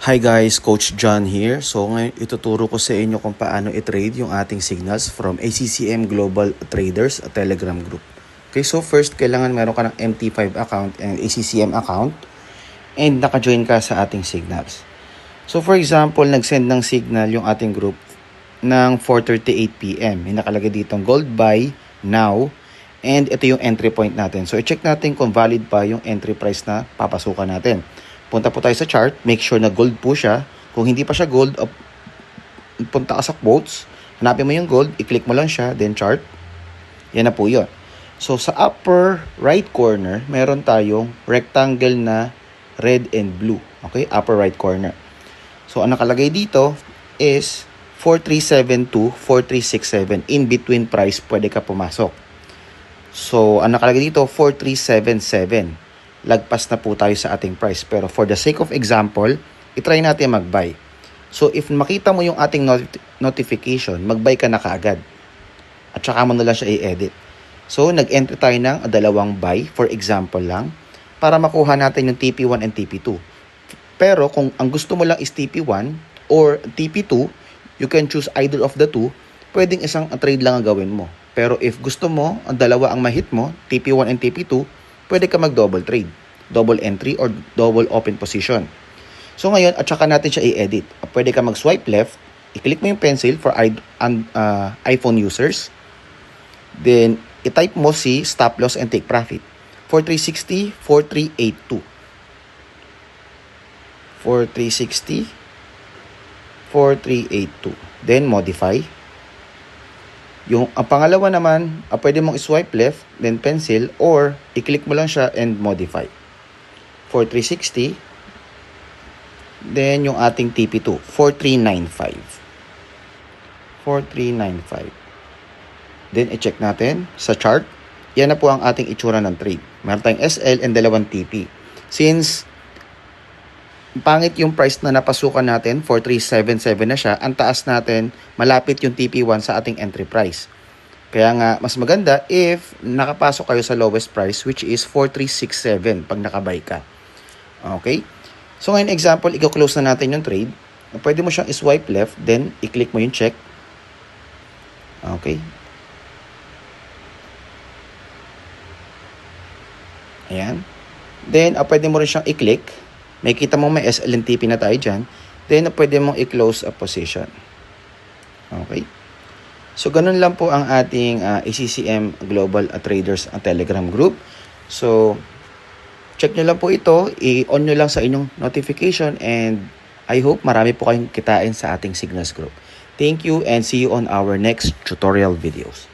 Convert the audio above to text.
Hi guys, Coach John here. So ngayon ituturo ko sa inyo kung paano i-trade yung ating signals from ACCM Global Traders Telegram group. Okay, so first kailangan meron ka ng MT5 account and ACCM account and naka-join ka sa ating signals. So for example, nag-send ng signal yung ating group ng 4:38 PM. May nakalagay dito gold buy now and ito yung entry point natin. So i-check natin kung valid pa yung entry price na papasukan natin. Punta po tayo sa chart, make sure na gold po siya. Kung hindi pa siya gold, punta ka sa quotes, hanapin mo yung gold, i-click mo lang siya, then chart. Yan na po yun. So sa upper right corner, meron tayong rectangle na red and blue. Okay, upper right corner. So ang nakalagay dito is 4372, 4367. In between price, pwede ka pumasok. So ang nakalagay dito, 4377. Lagpas na po tayo sa ating price. Pero for the sake of example, itry natin mag-buy. So if makita mo yung ating notification, mag-buy ka na kaagad. At saka mo na lang siya i-edit. So nag-enter tayo ng dalawang buy, for example lang, para makuha natin yung TP1 and TP2. Pero kung ang gusto mo lang is TP1 or TP2, you can choose either of the two. Pwedeng isang trade lang ang gawin mo. Pero if gusto mo, ang dalawa ang ma-hit mo, TP1 and TP2, pwede ka mag-double trade, double entry or double open position. So ngayon, at saka natin siya i-edit. Pwede ka mag-swipe left, i-click mo yung pencil for iPhone users. Then, i-type mo si stop loss and take profit. 4360, 4382. 4360, 4382. Then, modify. Ang pangalawa naman, pwede mong swipe left, then pencil, or i-click mo lang siya and modify. 4360. Then yung ating TP2, 4395. 4395. Then i-check natin sa chart. Yan na po ang ating itsura ng trade. Meron tayong SL and dalawang TP. Since pangit yung price na napasukan natin, 4377 na siya, ang taas natin, malapit yung TP1 sa ating entry price. Kaya nga, mas maganda if nakapasok kayo sa lowest price, which is 4367 pag nakabay ka. Okay? So ngayon, example, i-close na natin yung trade. Pwede mo siyang swipe left, then i-click mo yung check. Okay? Ayan. Then, pwede mo rin siyang i-click. May kita mo may SLNTP na tayo dyan. Then, pwede mong i-close a position. Okay? So, ganun lang po ang ating ACCM Global Traders Telegram group. So, check nyo lang po ito. I-on nyo lang sa inyong notification. And I hope marami po kayong kitain sa ating Signals group. Thank you and see you on our next tutorial videos.